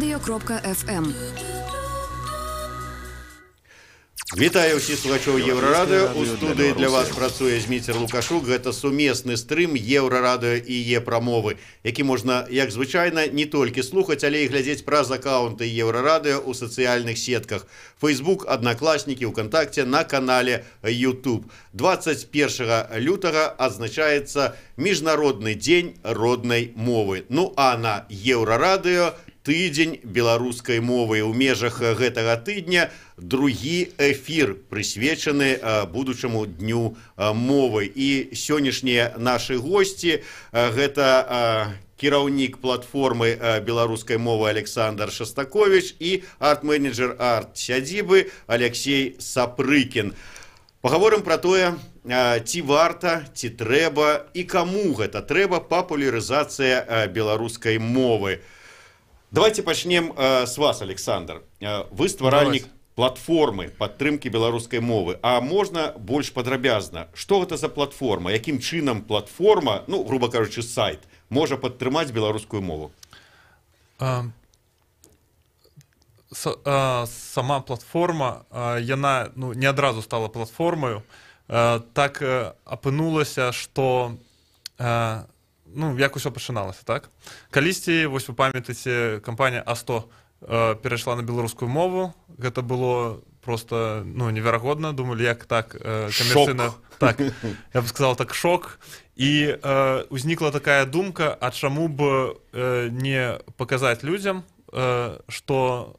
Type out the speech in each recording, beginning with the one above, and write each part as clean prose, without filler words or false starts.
Радыё.фм. Вітаю ўсіх слухачоў Еўрарадыё. У студыі для вас працуе Зміцер Лукашук. Гэта сумесны стрым Еўрарадыё і Е-прамовы, які можна, як звычайна, не толькі слухаць, але і глядзець праз акаунты Еўрарадыё ў сацыяльных сетках. Facebook, Одноклассники, ВКонтакте, на канале YouTube. 21 лютага адзначаецца Міжнародны дзень роднай мовы. Ну а на Еўрарадыё тыдзень беларускай мовы. У межах гэтага тыдня другі эфір, прысвечаны будучаму дню мовы. І сённяшнія нашы госці гэта кіраўнік платформы беларускай мовы Александр Шастакович і арт-менеджер арт-сядзібы Алексей Сапрыкін. Пагаворым пра тое, ці варта, ці трэба і каму гэта трэба папулярызацыя беларускай мовы. Давайте пачнем с вас, Александр. Вы стваральнік платформы падтрымкі беларускай мовы. А можна больш падрабязна, што гэта за платформа, якім чынам платформа, ну, грубо кажучы, сайт, можа падтрымаць беларускую мову? Сама платформа, яна не адразу стала платформаю. Так апынулася, што як усё пачыналася, так? Калісьці, вось вы памятаеце, кампанія А100 перайшла на беларускую мову. Гэта было просто неверагодна. Думалі, як так камерцыйна... Так, я б сказал, так, шок. І узнікла такая думка, а чаму б не паказаць людзям, што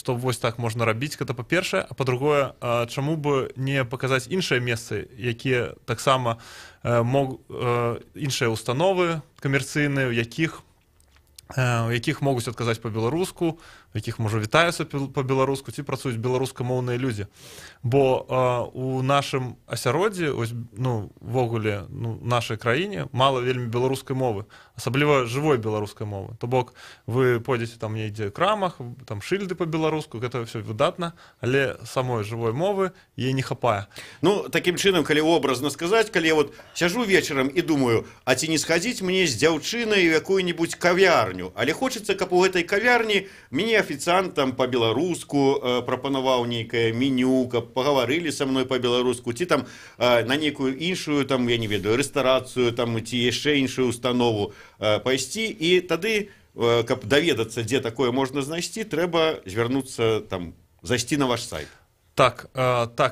вось так можна рабіць, гэта па-першае, а па-другое, чаму б не паказаць іншыя месцы, якія таксама іншыя установы камерцыйныя, у якіх могуць адказаць па-беларуску, у якіх, можа, вітаюцца па-беларуску, ці працуюць беларускамоўныя людзі. Бо у нашым асяроддзі, ввогуле, нашай краіне мала вельмі беларускай мовы, асабліва жывой беларускай мовы. То бок, вы пойдзеце там недзе ў крамах, там шыльды па-беларуску, гэта ўсё выдатна, але самой жывой мовы ей не хапае. Ну, такім чынам, калі образна сказаць, калі я вот сяжу вечарам і думаю, а ці не схадзіць мне з дзяўчынай у якую-нибудь кавярню, але хочацца, каб у гэтай кавярні мне офіцыант там па-беларуску прапанаваў нейкае меню, каб пагаварылі са мной па-беларуску, ці там на нейкую іншую, там, я не ведаю, рэстарацыю, там, ці яшчэ іншую установу пайсці, і тады, каб даведацца, дзе такое можна знайсці, трэба звярнуцца, там, зайсці на ваш сайт. Так,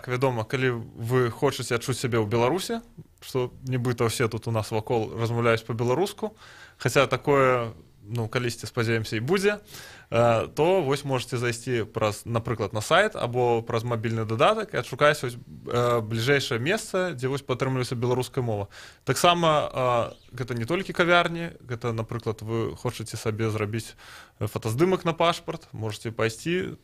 вядома, калі вы хочаце адчуць сябе ў Беларусі, што нібыта ўсе тут у нас вакол размаўляюць па-беларуску, хаця такое, калісьці, спадзяемся, і будзе, то вось можете зайсці праз, напрыклад, на сайт або праз мабільны дадатак і адшукаць бліжэйшае месца, дзе вось падтрымліваецца беларуская мова. Таксама гэта не толькі кавярні, гэта, напрыклад, вы хочаце сабе зрабіць фотаздымак на пашпарт, можете пайсці,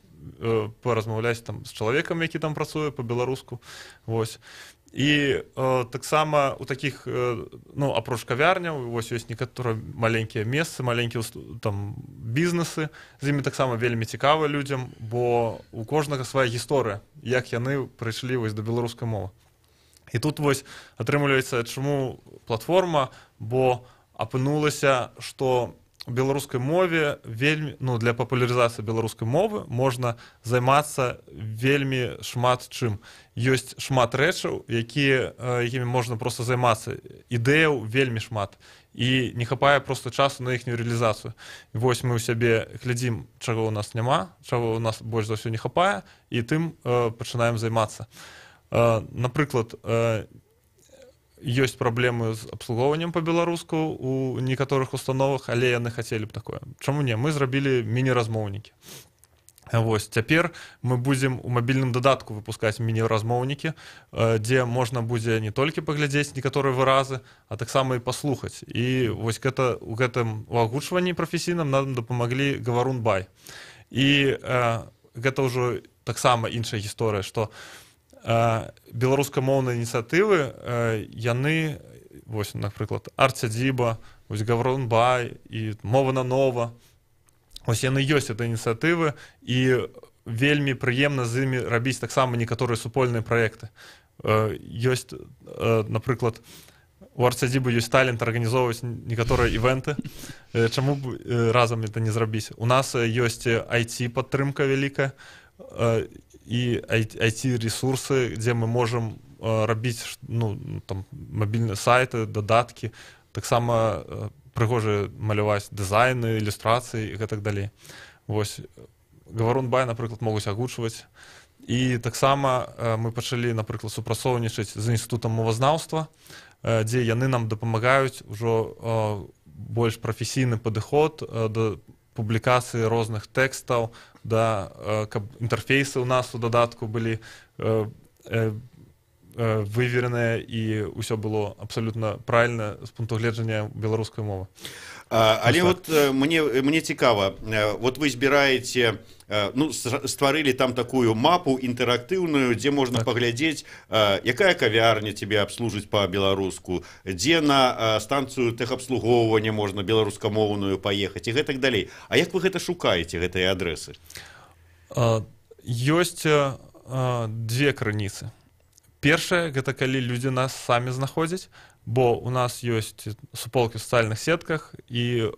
паразмаўляць там з чалавекам, які там працуе па-беларуску. Вось. І таксама у такіх, апроч кавярняў, вось ёсць некаторыя маленькія месцы, маленькія там бізнесы, з імі таксама вельмі цікава людзям, бо у кожнага свая гісторыя, як яны прыйшлі вось да беларускай мовы. І тут вось атрымліваецца, чаму платформа, бо апынулася, што у беларускай мове вельмі, для папулярызацыі беларускай мовы можна займацца вельмі шмат чым. Ёсць шмат рэчаў, якімі можна проста займацца. Ідэяў вельмі шмат. І не хапае проста часу на іхнюю рэалізацыю. Вось мы ў сябе глядзім, чаго ў нас няма, чаго ў нас больш за ўсё не хапае, і тым пачынаем займацца. Напрыклад, ёсць праблемы з абслугоўваннем па-беларуску у некаторых установах, але яны хацелі б такое. Чаму не? Мы зрабілі міні-размоўнікі. Вось, цяпер мы будзем у мабільным дадатку выпускаць міні-размоўнікі, дзе можна будзе не толькі паглядзець некаторыя выразы, а таксама і паслухаць. І вось у гэтым агучванні прафесійным нам дапамаглі Гаварун Бай. І гэта ўжо таксама іншая гісторыя, што беларускамоўныя ініцыятывы, яны, вось, напрыклад, арт-сядзіба, вось Гаварун Бай і Мова на нова, вось яны ёсць гэта ініцыятывы, і вельмі прыемна з імі рабіць таксама некаторыя супольныя праекты. Ёсць, напрыклад, у арцядзібы ёсць талент арганізоўваць некаторыя івенты. Чаму б разам это не зрабіць? У нас ёсць IT-падтрымка вялікая і IT-ресурсы, дзе мы можам рабіць там мабільныя сайты, дадаткі, таксама прыгожа маляваць дызайны, ілюстрацыі і гэтак далей. Вось Говорун Бай, напрыклад, могуць агучваць. І таксама мы пачалі, напрыклад, супрацоўнічаць з інстытутам мовазнаўства, дзе яны нам дапамагаюць ужо больш прафесійны падыход да публікацыі розных тэкстаў, каб інтэрфейсы ў нас у дадатку былі вывереныя і ўсё было абсалютна правільна з пункту гледжання беларускай мовы. Але вот мне цікава, вот вы збіраеце, стварылі там такую мапу інтэрактыўную, дзе можна паглядзець, якая кавярня тебе абслужыць па-беларуску, дзе на станцыю тэхабслугоўвання можна беларускамоўную паехаць і гэтак далей. А як вы гэта шукаеце, гэтыя адрэсы? Ёсць дзве крыніцы. Першае, гэта калі людзі нас самі знаходзяць, бо у нас ёсць суполкі ў сацыяльных сетках, і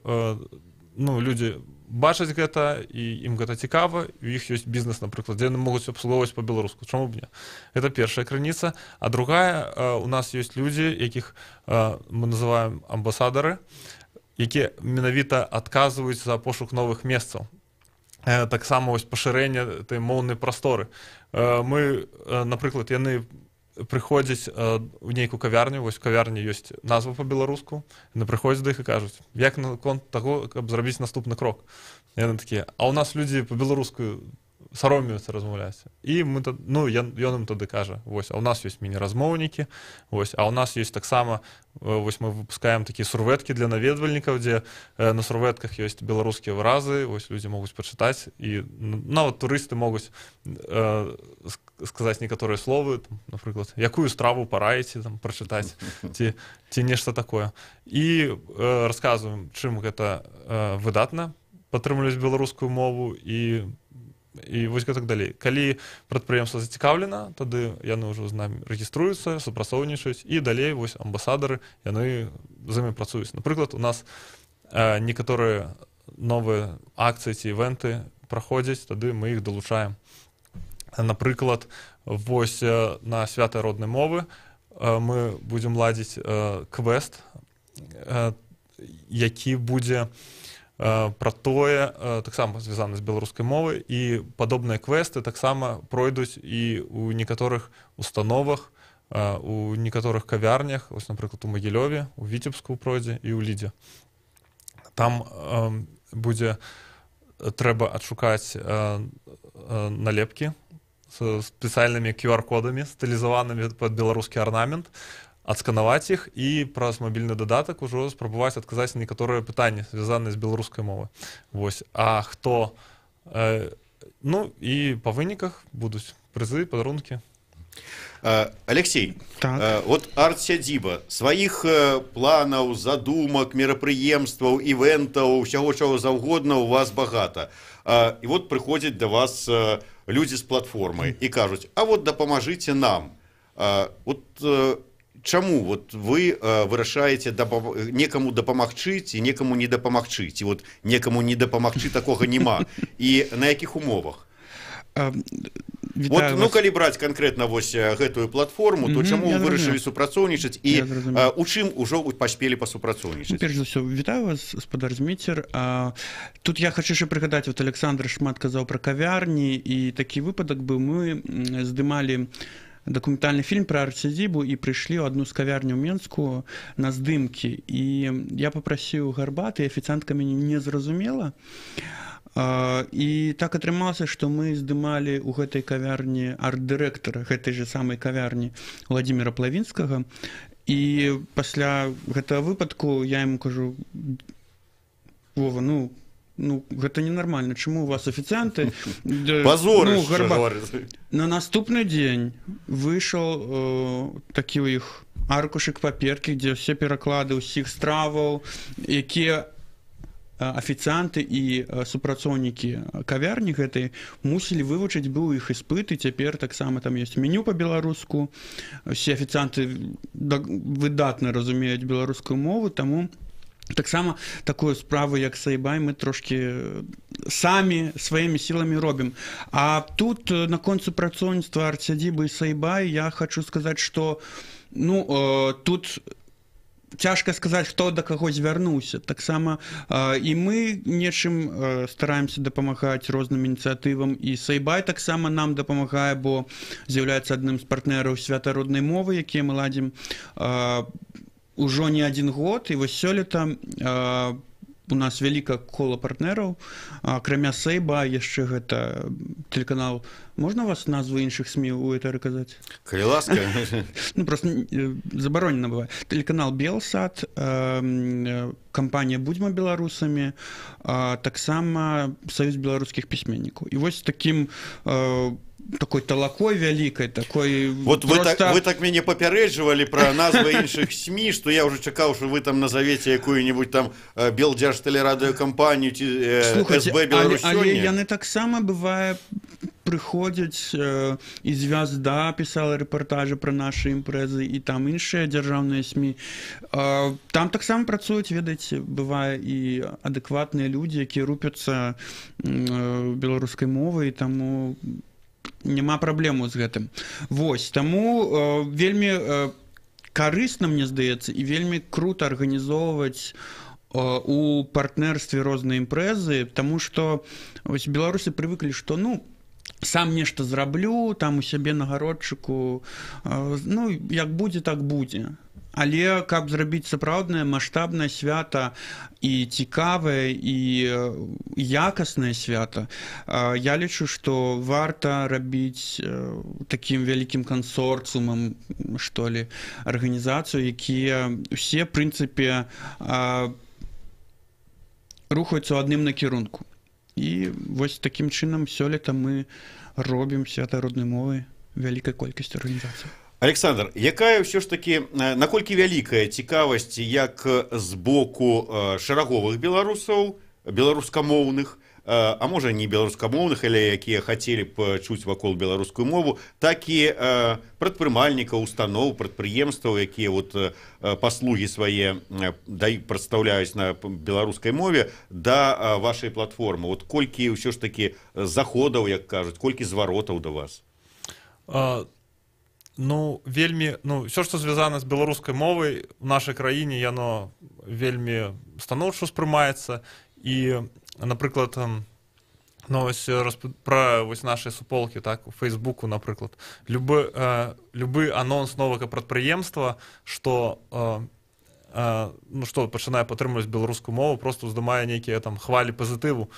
людзі бачаць гэта, і ім гэта цікава, у іх ёсць бізнес, напрыклад, дзе яны могуць абслугоўваць па-беларуску. Чаму б не? Гэта першая крыніца. А другая, у нас ёсць людзі, якіх мы называем амбасадары, якія менавіта адказваюць за пошук новых месцаў. Таксама пашырэнне той моўнай прасторы. Мы, напрыклад, яны прыходзяць у нейкую кавярню, вось у кавярні ёсць назва па-беларуску, яны прыходзяць да іх і кажуць, як наконт таго, каб зрабіць наступны крок. Яны такія, а ў нас людзі па-беларуску саромеюцца размаўляць. І ён ім тады кажа, вось, а ў нас ёсць міні-размоўнікі, вось, а ў нас ёсць таксама, вось мы выпускаем такія сурвэткі для наведвальнікаў, дзе на сурвэтках ёсць беларускія выразы, вось людзі могуць пачытаць, і нават турысты могуць сказаць некаторыя словы, напрыклад, якую страву параеце прачытаць, ці нешта такое. І расказваем, чым гэта выдатна падтрымліваць беларускую мову, і вось гэтак далей. Калі прадпрыемства зацікаўлена, тады яны ўжо з намі рэгіструюцца, супрацоўнічаюць, і далей вось амбасадары, яны з імі працуюць. Напрыклад, у нас некаторыя новыя акцыі ці івенты праходзяць, тады мы іх далучаем. Напрыклад, вось на свята роднай мовы мы будзем ладзіць квест, які будзе пра тое, таксама звязаны з беларускай мовай, і падобныя квесты таксама пройдуць і ў некаторых установах, у некаторых кавярнях, ось, напрыклад, у Магілёве, у Віцебску пройдзе і ў Лідзе. Там трэба адшукаць налепкі з спецыяльнымі QR-кодамі, стылізаванымі пад беларускі арнамент, адсканаваць іх і праз мабільны дадатак ужо спрабаваць адказаць на некаторыя пытанні, звязаныя з беларускай мовай. Вось. А хто... і па выніках будуць прызы, падарункі. Алексей, вот арт-сядзіба, сваіх планаў, задумак, мерапрыемстваў, івентаў, усяго чаго заўгодна у вас багата. І вот прыходзяць да вас людзі з платформы і кажуць, а вот дапамажыце нам. Чаму вот вы вырашаеце некаму дапамагчы ці некаму не дапамагчы, ці вот некаму не дапамагчы, такога няма, і на якіх умовах? Вот, калі браць канкрэтна вось гэтую платформу, то чаму вы вырашылі супрацоўнічаць і у чым ужо паспелі пасупрацоўнічаць? Перш за ўсё, вітаю вас, гаспадар Зміцер. Тут я хачу яшчэ прыгадаць, вот Александр шмат казаў пра кавярні, і такі выпадак быў, мы здымалі дакументальны фільм пра арт-сядзібу і прыйшлі ў адну з кавярняў Менску на здымкі. І я папрасіў гарбаты, і афіцыантка мяне не зразумела. І так атрымалася, што мы здымалі ў гэтай кавярні арт-дырэктара гэтай же самай кавярні Владзіміра Плавінскага. І пасля гэтага выпадку я яму кажу: Вова, гэта ненармальна, чаму у вас афіцыянты пазорыш? На наступны дзень выйшаў такі ў іх аркушык паперкі, дзе ўсе пераклады ўсіх страваў, якія афіцыянты і супрацоўнікі кавярні гэтай мусілі вывучыць быў іх іспыт, і цяпер таксама там ёсць меню па-беларуску. Усе афіцыянты выдатна разумеюць беларускую мову, таму таксама такую справу, як Сайбай, мы трошкі самі сваімі сіламі робім. А тут наконт супрацоўніцтва арт-сядзібы і Сайбай я хочу сказаць, што тут цяжка сказаць, хто да каго звярнуўся. Таксама і мы нечым стараемся дапамагаць розным ініцыятывам, і Сайбай таксама нам дапамагае, бо з'яўляецца адным з партнераў свята роднай мовы, якія мы ладзім ужо не адзін год, і вось сёлета у нас вялікае кола партнераў, акрамя Сайба яшчэ гэта тэлеканал. Можна вас назву іншых СМІ у этары казаць? Калі ласка. Просто забаронена бывае. Тэлеканал Белсат, кампанія «Будзьма беларусамі», таксама Саюз беларускіх пісьменнікаў. І вось такім такой талакой вялікай, такой... Вот вы так мяне папярэджвалі пра назвы іншых СМІ, што я ўжо чакаў, што вы там назавеце якую-нибудь там Белдзяржтэлерадыёкампанію ці СБ Беларусь сёння. Але яны таксама, бывае, прыходзяць, і «Звязда» пісала рэпартажы пра нашы імпрэзы, і там іншыя дзяржаўныя СМІ. Там таксама працуюць, ведаеце, бывае, і адэкватныя людзі, якія рупяцца беларускай мовай, таму няма праблему з гэтым. Вось, таму вельмі карысна, мне здаецца, і вельмі крута арганізоўваць у партнерстве розныя імпрэзы, таму што беларусы прывыклі, што сам нешта зраблю, там у сябе на гародчыку, як будзе, так будзе. Але каб зрабіць сапраўднае маштабнае свята і цікавае і якаснае свята, я лічу, што варта рабіць такім вялікім кансорцыумам, што ли, арганізацыю, якія ўсе, в прынцыпе, рухаюцца ў адным накірунку. І вось такім чынам сёлета мы робім свята роднай мовы вялікай колькасці арганізацый. Александр, якая ўсё ж такі, наколькі вялікая цікавасць як з боку шараговых беларусаў, беларускамоўных, а можа не беларускамоўных, але якія хацелі б чуць вакол беларускую мову, так і прадпрымальнікаў, устаноў, прадпрыемстваў, якія паслугі свае прадстаўляюць на беларускай мове да вашай платформы. Колькі ўсё ж такі заходаў, як кажуць, колькі зваротаў да вас? Вельмі, все, што звязана з беларускай мовай у нашай краіне, яно вельмі станоўча ўспрымаецца. І, напрыклад, пра нашыя суполкі, так, у Фейсбуку, напрыклад, любы анонс новага прадпрыемства, што пачынае падтрымліваць беларускую мову, просто ўздымае нейкія там хвалі пазітыву,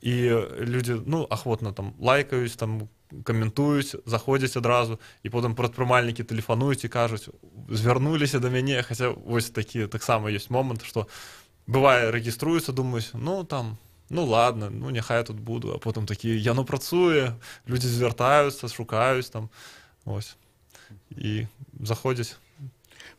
і людзі ахвотна там лайкаюць, там каментуюць, заходзяць адразу, і потым прадпрымальнікі тэлефануюць і кажуць, звярнуліся да мяне, хаця вось такі таксама ёсць момант, што бывае, рэгіструюцца, думаюць, ладно, няхай тут буду, а потым такі, яно працуе, людзі звяртаюцца, шукаюць там, ось, і заходзяць.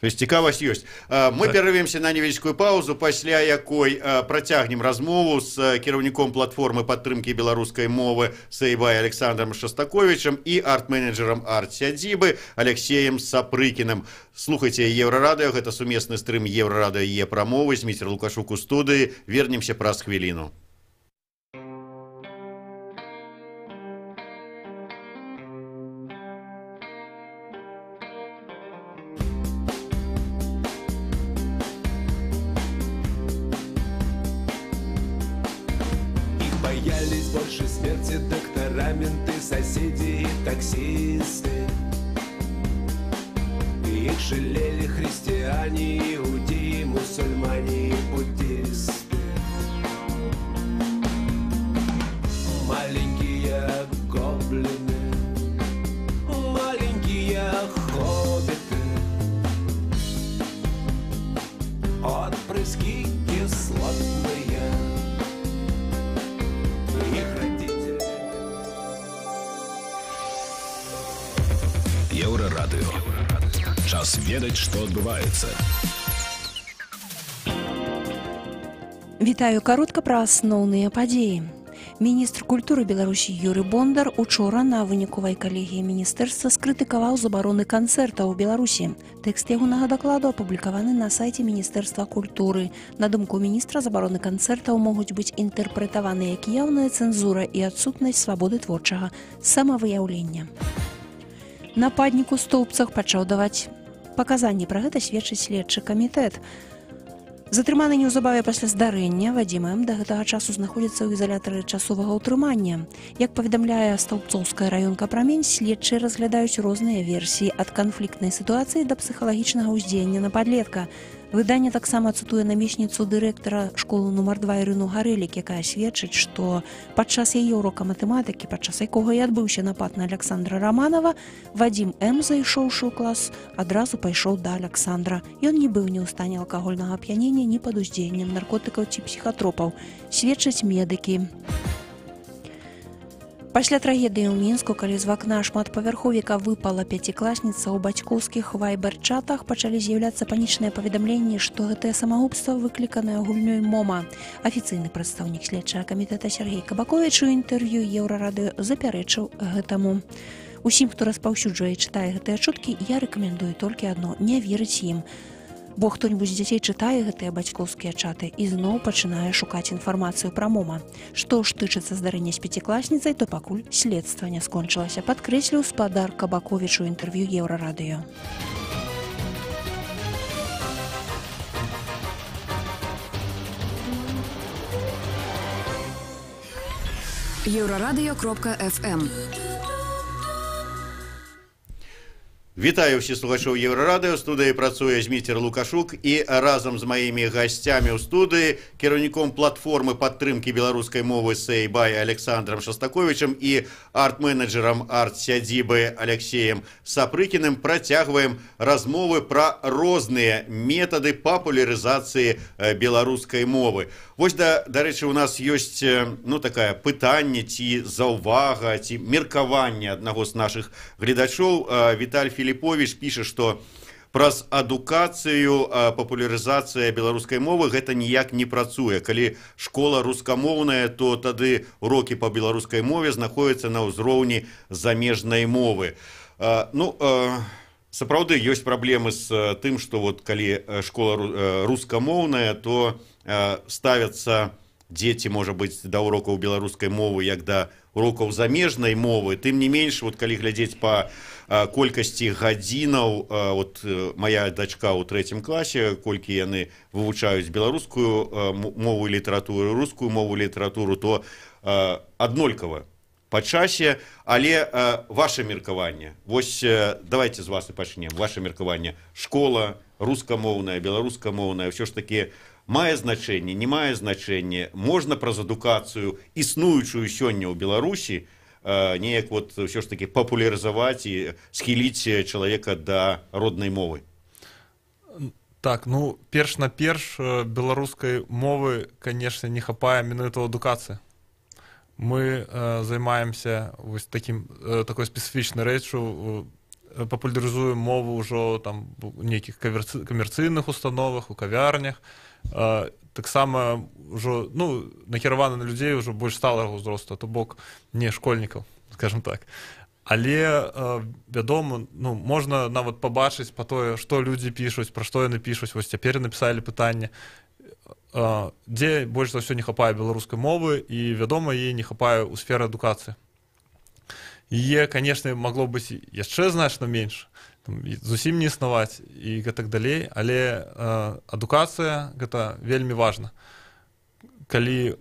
То есть цікавасць ёсць. Мы перарывемся на невялічкую паузу, пасля якой працягнем размову з кіраўніком платформы падтрымкі беларускай мовы Сайбай Александром Шастаковичем і арт-менеджерам арт-сядзібы Алексеем Сапрыкіным. Слухайце Еўрарадыё, гэта сумесны стрым Еўрарадыё і Е-прамовы. Зміцер Лукашук у студыі. Вернемся праз хвіліну. Боялись больше смерти доктора, менты, соседи и таксисты. Их жалели христиане, иудеи, мусульмане и буддисты. Маленькие гоблины, маленькие хоббиты, отпрыски кислотные. Еўрарадыё. Час ведаць, што адбываецца. Вітаю каротка пра асноўныя падзеі. Міністр культуры Беларусі Юрый Бондар учора на выніковай калегіі міністэрства скрытыкаваў забароны канцэртаў у Беларусі. Тэкст ягонага дакладу апублікаваны на сайце Міністэрства культуры. На думку міністра, забароны канцэртаў могуць быць інтэрпрэтаваны як яўная цэнзура і адсутнасць свабоды творчага самавыяўлення. Нападнік у Стоўбцах пачаў даваць паказанні. Пра гэта сведчыць следчы камітэт. Затрыманы неўзабаве пасля здарэння Вадзім М. да гэтага часу знаходзіцца ў ізалятары часовага ўтрымання. Як паведамляе Стаўбцоўская раёнка «Прамень», следчыя разглядаюць розныя версіі ад канфліктнай сітуацыі да псіхалагічнага ўздзеяння на падлетка. Выданне таксама цытуе намесніцу дырэктара школы нумар 2 Ірыну Гарэлік, якая сведчыць, што падчас яе урока матэматыкі, падчас якога і адбыўся напад на Александра Романова, Вадзім М., зайшоўшы ў клас, адразу пайшоў да Александра. Ён не быў ні ў стане алкагольнага ап'янення, ні пад уздзеяннем наркотыкаў ці псіхатропаў, сведчаць медыкі. Пасля трагедыі ў Мінску, калі з вакна шматпавярховіка выпала пяцікласніца, у бацькоўскіх вайбер-чатах пачалі з'яўляцца панічныя паведамленні, што гэтае самагубства выкліканае гульнёй мома. Афіцыйны прадстаўнік следчага камітэта Сергей Кабаковіч у інтэрв'ю Еўрарадыё запярэчыў гэтаму. Усім, хто распаўсюджвае і чытае гэтыя чуткі, я рэкамендую толькі адно – не верыць ім. Бо хто-нибудь з дзяцей чытае гэтыя бацькоўскія чаты і зноў пачынае шукаць інфармацыю пра мома. Што ж тычыцца здарэння з пяцікласніцай, то пакуль следства не скончылася, падкрэсліў спадар Кабаковіч у інтэрв'ю Еўрарадыё. Еўрарадыё.фм. Вітаю ўсіх слухачоў Еўрарадыё. У студыі працуе Зміцер Лукашук і разам з маімі гасцямі ў студыі кіраўніком платформы падтрымкі беларускай мовы Say-By Александром Шастаковічем і арт-менеджерам арт-сядзібы Алексеем Сапрыкіным працягваем размовы пра розныя метады папулярызацыі беларускай мовы. Вось, дарэчы, у нас ёсць такае пытанне ці заўвага, ці меркаванне аднаго з нашых гледачоў. Віталь Філіповіч піша, што праз адукацыю папулярызацыя беларускай мовы гэта ніяк не працуе. Калі школа рускамоўная, то тады урокі па беларускай мове знаходзяцца на ўзроўні замежнай мовы. Сапраўды ёсць праблемы з тым, што калі школа рускамоўная, то ставяцца дзеці, можа быць, да урокаў беларускай мовы як да урокаў замежнай мовы. Тым не менш, калі глядзець па колькасці гадзінаў, моя дачка ў 3 класе, колькі яны вывучаюць беларускую мову і літаратуру, рускую мову і літаратуру, то аднолькава па часе, але ваше меркаванне. Вось давайте з вас і пачнем. Ваше меркаванне. Школа рускамоўная, беларускамоўная, ўсё ж такі мае значэнне, не мае значэнне. Можна праз адукацыю, існуючую сёння ў Беларусі, неяк ўсё ж такі папулярызаваць і схіліць чалавека да роднай мовы. Так, перш беларускай мовы, канешне, не хапае менавіта адукацыі. Мы займаемся такой спецыфічнай рэччу, папулярызуем мову ўжо у нейкіх камерцыйных установах, у кавярнях. Таксама ўжо накіраваны на людзей ўжо больш сталага ўзросту, то бок не школьнікаў, скажем так. Але, вядома, можна нават пабачыць па тое, што людзі пішуць, пра што яны пішуць. Вось цяпер напісалі пытанне, дзе больш за ўсё не хапае беларускай мовы, і, вядома, яе не хапае ў сферы адукацыі. Яе, канешне, магло быць яшчэ значна менш, зусім не існаваць і гэтак далей, але адукацыя гэта вельмі важна. Калі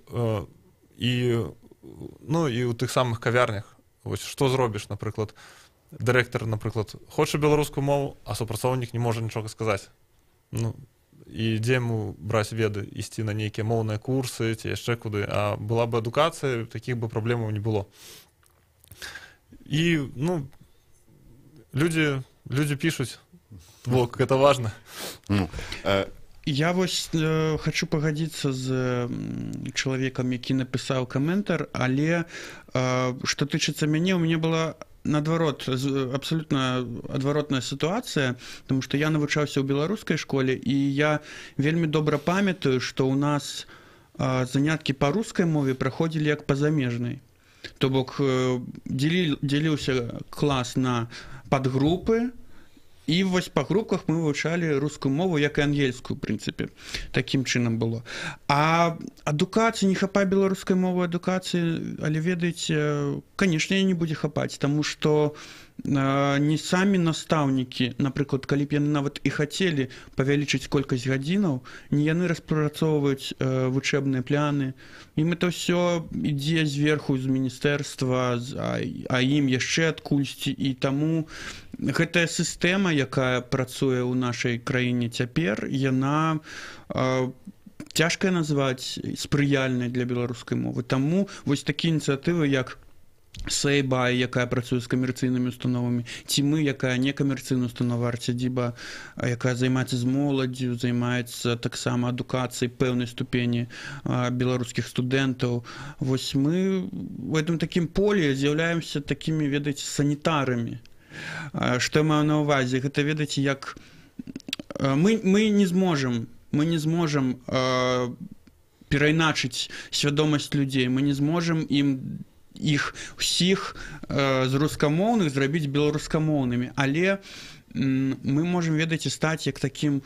і ў тых самых кавярнях, вось што зробіш, напрыклад, дырэктар, напрыклад, хоча беларускую мову, а супрацоўнік не можа нічога сказаць. І дзе яму браць веды, ісці на нейкія моўныя курсы ці яшчэ куды, а была б адукацыя, такіх бы праблемаў не было. І, людзі пішуць, бок, гэта важна. Я вось хочу пагадзіцца з чалавекам, які напісаў каментар, але што тычыцца мяне, у мяне была наадварот, абсолютно адваротная сітуацыя, тому што я навучаўся ў беларускай школе, і я вельмі добра памятаю, што ў нас заняткі па рускай мове праходзілі як па замежнай. То бок дзеліўся клас на падгрупы, і вось па групках мы вывучалі рускую мову, як і ангельскую, в прынцыпе. Такім чынам было. А адукацыі, не хапае беларускай мовы адукацыі, але ведаеце, канешне, не будзе хапаць, таму што не самі настаўнікі, напрыклад, калі б яны нават і хацелі павялічыць колькасць гадзінаў, не яны распрацоўваюць вучэбныя пляны. Ім это ўсё ідзе зверху з міністэрства, а ім яшчэ адкульсьці, і таму гэтая сістэма, якая працуе ў нашай краіне цяпер, яна цяжка назваць спрыяльнай для беларускай мовы. Таму вось такія ініцыятывы, як Сейбай, якая працуе з камерцыйнымі установамі, ці мы, якая некамерцыйная установа Арцядзіба, якая займаецца з моладдзю, займаецца таксама адукацыяй пэўнай ступені беларускіх студэнтаў. Вось мы в этом такім полі з'яўляемся такімі, ведаеце, санітарамі. Што я маю на ўвазе? Гэта, ведаеце, як мы не зможам перайначыць свядомасць людзей, мы не зможам іх усіх з рускамоўных зрабіць беларускамоўнымі, але мы можам, ведаеце, стаць як такім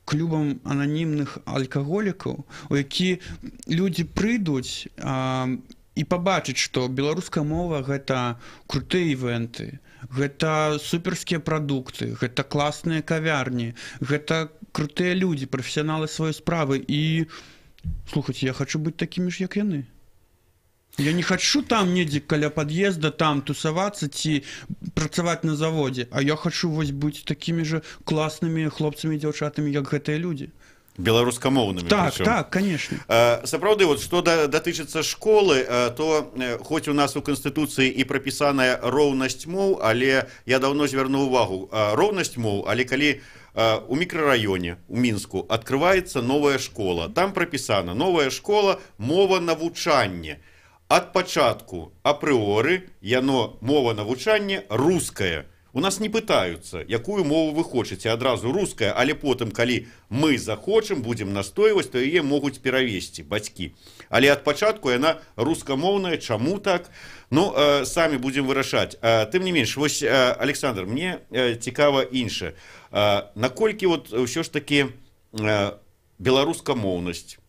клубам ананімных алкаголікаў, у які людзі прыйдуць і пабачыць, што беларуская мова — гэта крутыя івэнты, гэта суперскія прадукты, гэта класныя кавярні, гэта крутыя людзі, прафесіяналы сваёй справы. І, слухайце, я хачу быць такімі ж, як яны. Я не хачу там недзе каля пад'езда там тусавацца ці працаваць на заводзе, а я хачу вось быць такімі ж класнымі хлопцамі і дзяўчатамі, як гэтыя людзі. Беларускамоўнымі. Так, конечно. Сапраўды, вот што датычыцца школы, то хоць у нас у Канстытуцыі і прапісаная роўнасць моў, але я даўно звярнуў увагу, роўнасць моў, але калі у мікрараёне, у Мінску, адкрываецца новая школа, там прапісана новая школа, мова навучання. Ад пачатку апрыоры яно мова навучання руская. У нас не пытаюцца, якую мову вы хочаце, адразу руская, але потым, калі мы захочам, будзем настойваць, то яе могуць перавесці бацькі. Але ад пачатку яна рускамоўная. Чаму так? Ну, самі будзем вырашаць. Тым не менш, вось, Александр, мне цікава іншае. Наколькі вот ўсё ж такі беларускамоўнасць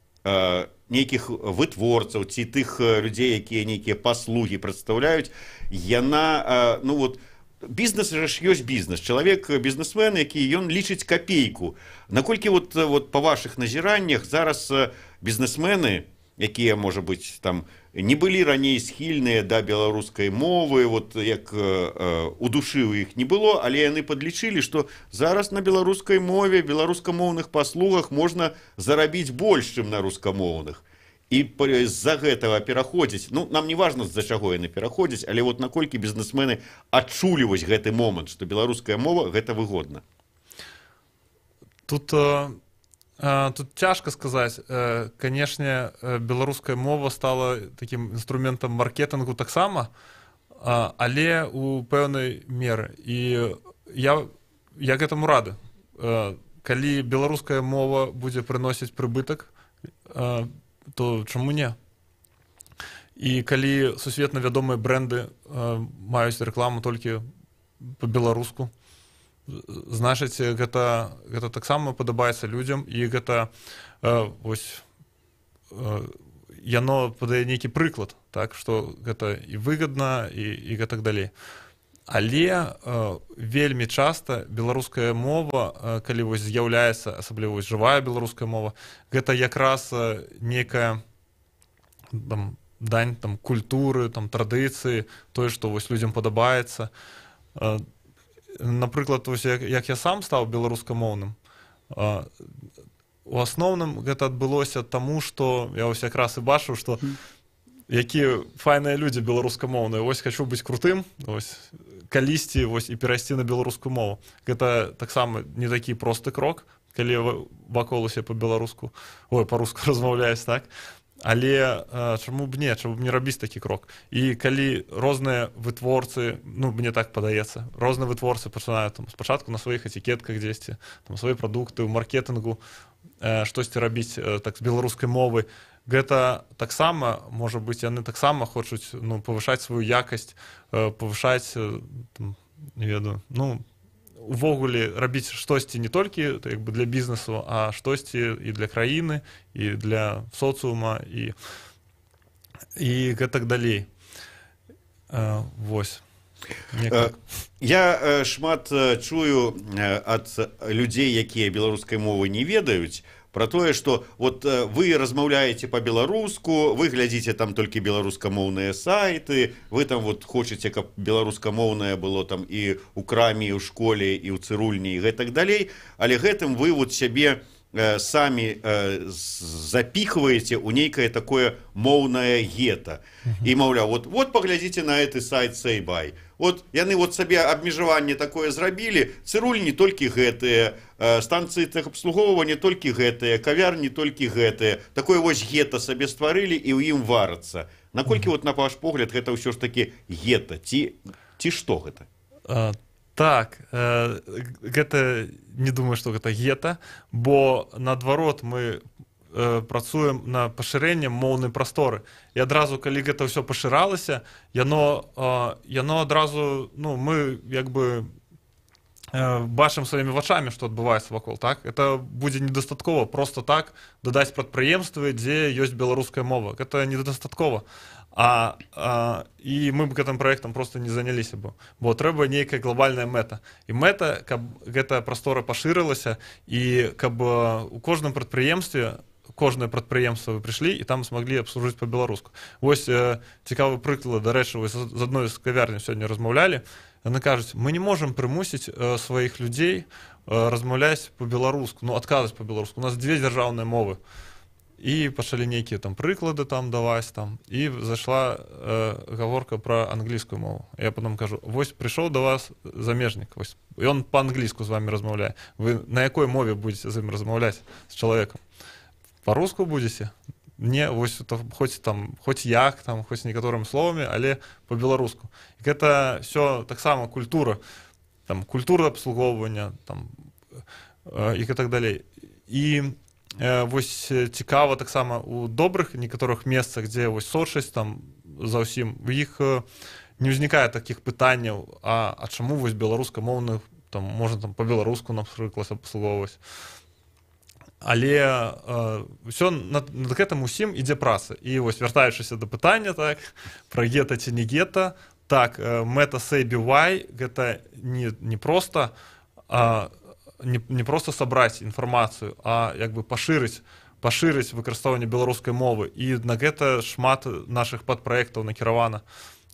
нейкіх вытворцаў ці тых людзей, якія нейкія паслугі прадстаўляюць, яна, ну вот, бізнес ж ёсць бізнес. Чалавек бізнесмен, які ён лічыць капейку. Наколькі вот па вашых назіраннях зараз бізнесмены, якія, можа быць, там не былі раней схільныя да беларускай мовы, вот як у душы ў іх не было, але яны падлічылі, што зараз на беларускай мове, беларускамоўных паслугах можна зарабіць больш, чым на рускамоўных. І з-за гэтага пераходзіць, ну, нам не важна, з-за чаго яны пераходзяць, але вот наколькі бізнесмены адчулі вось гэты момант, што беларуская мова — гэта выгодна. Тут цяжка сказаць. Канешне, беларуская мова стала такім інструментам маркетынгу таксама, але у пэўнай меры. І я гэтаму рады. Калі беларуская мова будзе прыносіць прыбытак, то чаму не? І калі сусветна вядомыя бренды маюць рэкламу толькі па-беларуску, значыць, гэта таксама падабаецца людзям, і гэта вось яно падае нейкі прыклад, так, што гэта і выгадна, і гэтак далей. Але вельмі часта беларуская мова, калі вось з'яўляецца, асабліва вось жывая беларуская мова, гэта якраз нейкая дань культуры, традыцыі, тое, што вось людзям падабаецца. Напрыклад, вось як я сам стаў беларускамоўным, у асноўным гэта адбылося таму, што я вось якраз і бачыў, што якія файныя людзі беларускамоўныя, вось хачу быць крутым, вось калісьці вось і перайсці на беларускую мову. Гэта таксама не такі просты крок, калі вакол усе па-беларуску, па-руску размаўляюць, так? Але чаму б не рабіць такі крок? І калі розныя вытворцы, ну, мне так падаецца, розныя вытворцы пачынаюць спачатку на сваіх этикетках дзесьці, свае прадукты ў маркетынгу штосьці рабіць так з беларускай мовы, гэта таксама, можа быць, яны таксама хочуць павышаць сваю якасць, павышаць, не ведаю, увогуле рабіць штосьці не толькі для бізнесу, а штосьці і для краіны, і для соцыума, і гэтак далей. Вось. Я шмат чую ад людзей, якія беларускай мовы не ведаюць, про тое, што вот вы размаўляеце па-беларуску, вы глядзіце там толькі беларускамоўныя сайты, вы там вот хочаце, каб беларускамоўнае было там і ў краме, і ў школе, і ў цырульні, і гэтак далей, але гэтым вы вот сябе самі запихваете у нейкае такое моўнае гета. І, маўляў, вот паглядзіце на гэты сайт Сейбай. Вот яны вот сабе абмежаванне такое зрабілі, цырульні толькі гэтыя, станцыі тэхабслугоўвання толькі гэтыя, кавярні толькі гэтыя. Такое вось гета сабе стварылі і ў ім варацца. Наколькі вот на ваш погляд гэта ўсё ж такі гета? Ці што гэта? Так, гэта не думаю, што гэта гета, бо наадварот мы працуем на пашырэнне моўнай прасторы. І адразу, калі гэта ўсё пашыралася, яно адразу, мы як бы бачым сваімі вачамі, што адбываецца вакол, так? Это будзе недастаткова проста так дадаць прадпрыемствы, дзе ёсць беларуская мова. Гэта недастаткова. І мы б гэтым праектам проста не заняліся бы, бо трэба нейкая глобальная мэта. І мэта, каб гэтая прастора пашырылася, і каб у кожным прадпрыемстве, кожнае прадпрыемства вы прыйшлі і там смаглі абслужыць па-беларуску. Вось цікавы прыклад, дарэчы, вы з адной з кавярняў сёння размаўлялі, яны кажуць, мы не можам прымусіць сваіх людзей размаўляць па-беларуску, адказваць па-беларуску. У нас 2 дзяржаўныя мовы. І пачалі нейкія там прыклады там даваць там, і зайшла гаворка пра англійскую мову. Я потом кажу, вось прыйшоў да вас замежнік, вось, і он па-англійску з вами размаўляе. Вы на якой мове будзеце з ім размаўляць, з чалавекам? Па-руску будзеце? Не, вось хоць як, хоць некаторымі словамі, але па-беларуску. І гэта ўсё таксама культура, культура абслугоўвання і так далей. І вось цікава таксама у добрых некаторых месцах, дзе вось сочасць заўсім, у іх не ўзнікае такіх пытанняў, а чаму вось беларускамоўных можна па-беларуску, напрыклад, абслугоўваць. Але ўсё над гэтым усім ідзе праца. І вось вяртаючыся да пытання, так, пра гета ці не гета, так, мэта Сейбай гэта не проста не просто сабраць інфармацыю, а як бы пашырыць выкарыстоўванне беларускай мовы. І на гэта шмат нашых падпраектаў накіравана.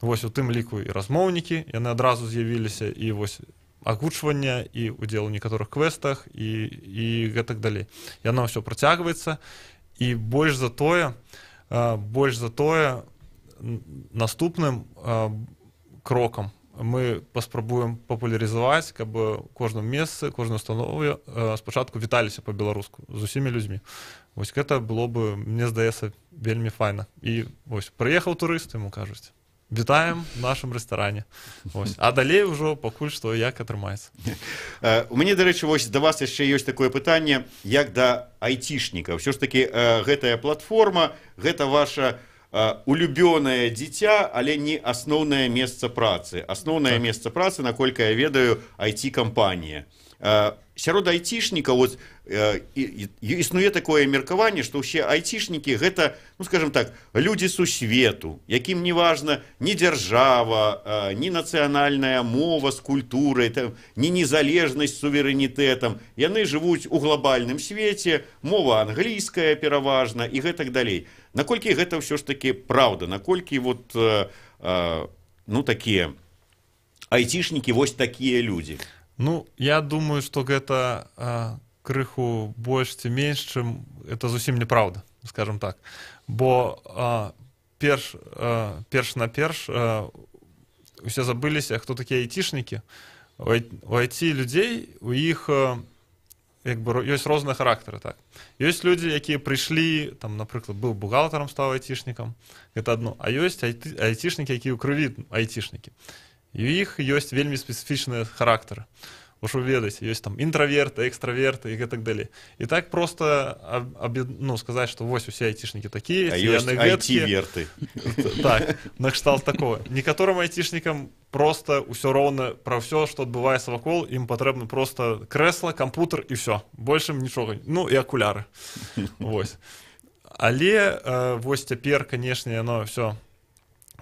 Вось у тым ліку і размоўнікі, яны адразу з'явіліся, і вось агучванне, і удзел у некаторых квестах, і гэтак далей. Яно ўсё працягваецца, і больш за тое, наступным крокам мы паспрабуем папулярызаваць, каб у кожным месцы, кожнай установе спачатку віталіся па-беларуску з усімі людзьмі. Вось гэта было бы, мне здаецца, вельмі файна. І вось прыехаў турыст, яму кажуць, вітаем в нашым рэстаране. А далей ужо пакуль што як атрымаецца. У мяне, дарэчы, вось да вас яшчэ ёсць такое пытанне, як да айцішніка. Ўсё ж такі гэтая платформа, гэта ваша улюбёнае дзіця, але не асноўнае месца працы. Асноўнае месца працы, наколькі я ведаю, IT-кампанія. Сярод айцішнікаў існуе такое меркаванне, што ўсе айцішнікі гэта, скажем так, людзі сусвету, якім не важна ні дзяржава, ні нацыянальная мова з культурай, ні незалежнасць з суверэнітэтам. Яны жывуць у глобальным свеце, мова англійская пераважна і гэтак далей. Наколькі гэта ўсё ж такі праўда, наколькі вот такія айцішнікі вось такія людзі? Я думаю, што гэта крыху больш ці менш, чым это зусім неправда, скажем так. Бо перш-наперш усе забыліся, хто такія айцішнікі. У айці людзей, у іх ёсць розныя характары. Ёсць людзі, якія прыйшлі, напрыклад, быў бухгалтарам, стаў айцішнікам, гэта адно. А ёсць айцішнікі, якія ў крыві айцішнікі. І у іх ёсць вельмі спецыфічныя характары. Уж вы ведаеце, ёсць там інтраверты, экстраверты і так далей. І так просто сказаць, што вось усе айцішнікі такія, а ёсць айці-верты. Так, накшталт такого. Некаторым айцішнікам просто ўсё роўна пра ўсё, што адбываецца вакол, ім патрэбна просто крэсла, кампутер і ўсё. Большым нічога. Ну і акуляры. Вось. Але вось цяпер, канешне, яно ўсё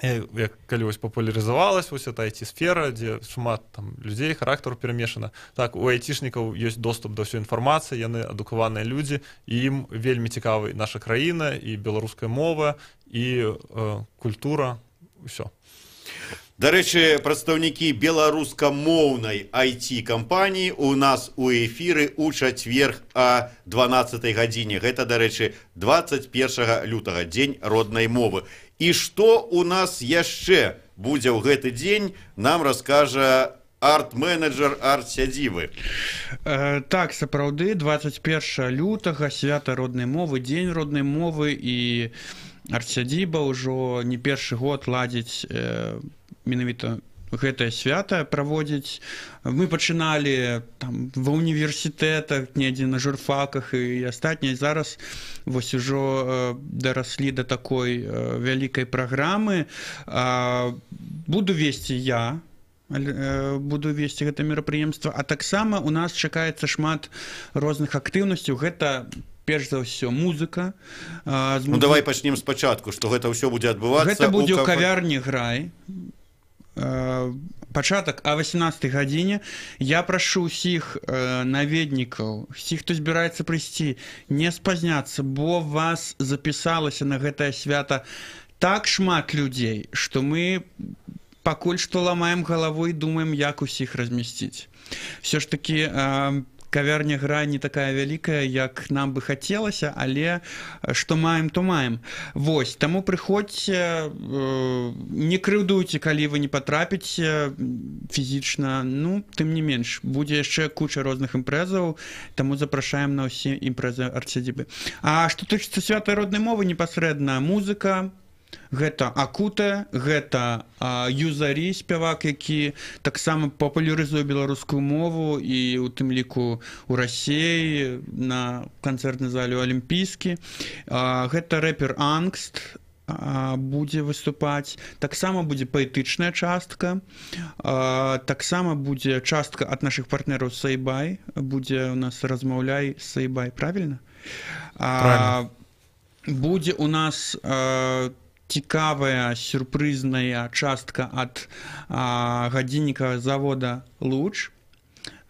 калі вось папулярызавалась вось эта IT-сфера, дзе шмат там людзей, характару перамешана. Так, у айцішнікаў ёсць доступ да ўсёй інфармацыі, яны адукаваныя людзі, і ім вельмі цікавы наша краіна, і беларуская мова, і культура, ўсё. Дарэчы, прадстаўнікі беларускамоўнай IT-кампаніі у нас у эфіры ў чацверг о 12 гадзіне. Гэта, дарэчы, 21 лютага, дзень роднай мовы. І што у нас яшчэ будзе ў гэты дзень, нам раскажа арт-менеджер арт-сядзібы. Так, сапраўды, 21 лютага, свята роднай мовы, дзень роднай мовы, і арт-сядзіба ўжо не першы год ладзіць менавіта гэтае свята праводзіць. Мы пачыналі там ва універсітэтах, недзе на журфаках і астатняе. Зараз вось ужо дараслі да такой вялікай праграмы. Буду весці я, буду весці гэта мерапрыемства, а таксама у нас чакаецца шмат розных актыўнасцяў. Гэта перш за ўсё музыка. Ну давай пачнем спачатку, што гэта ўсё будзе адбывацца. Гэта будзе ў кавярні «Грай». Пачатак о 18 гадзіне. Я прашу ўсіх наведнікаў, усіх, хто збіраецца прыйсці, не спазняцца, бо вас запісалася на гэтае свята так шмат людзей, што мы пакуль што ламаем галаву і думаем, як усіх размясціць. Все ж таки кавярня «Грай» не такая вялікая, як нам бы хацелася, але што маем, то маем. Вось, таму прыходзьце, не крыўдуйце, калі вы не патрапіце фізічна, ну, тым не менш, будзе яшчэ куча розных імпрэзаў, таму запрашаем на ўсе імпрэзы арт-сядзібы. А што тычыцца свята роднай мовы, непасрэдна музыка, гэта Акута, гэта Юзарі, спявак, які таксама папулярызуе беларускую мову і у тым ліку у Расіі на канцэртнай зале Алімпійскі. Гэта рэпер Ангст будзе выступаць. Таксама будзе паэтычная частка. Таксама будзе частка ад нашых партнераў Сейбай. Будзе у нас «Размаўляй Сейбай», правильно? Правильно. Будзе у нас цікавая сюрпрызная частка ад гадзінніка завода «Луч».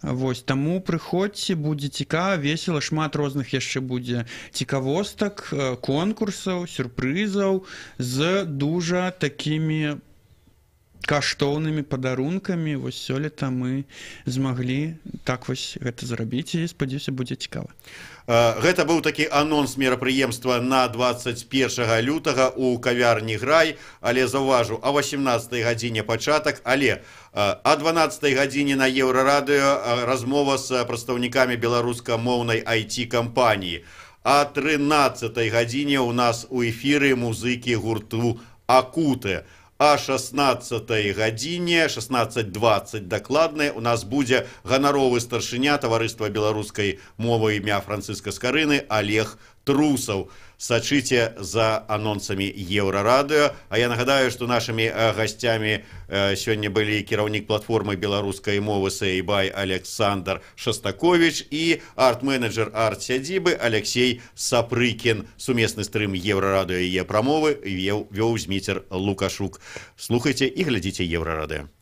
Вось, таму прыходзьце, будзе цікава, весела, шмат розных яшчэ будзе цікавостак, конкурсаў, сюрпрызаў з дужа такімі каштоўнымі падарункамі. Вось сёлета мы змаглі так вось гэта зрабіць і, спадзяюся, будзе цікава. Гэта быў такі анонс мерапрыемства на 21 лютага ў кавярні «Грай», але заўважу, о 18 гадзіне пачатак, але о 12 гадзіне на Еўрарадыё размова з прадстаўнікамі беларускамоўнай IT-кампаніі. О 13 гадзіне у нас у эфіры музыкі гурту «Акута». О 16 гадзіне, 16:20 дакладна, у нас будзе ганаровы старшыня таварыства беларускай мовы імя Францыска Скарыны Олег Трусаў. Сачыце за анонсамі Еўрарадыё. А я нагадаю, што нашымі гасцямі сёння былі кіраўнік платформы беларускай мовы Сейбай Александр Шастакович і арт-менеджер арт-сядзібы Алексей Сапрыкін. Сумесны стрым Еўрарадыё і Е-прамовы вёў Зміцер Лукашук. Слухайце і глядзіце Еўрарадыё.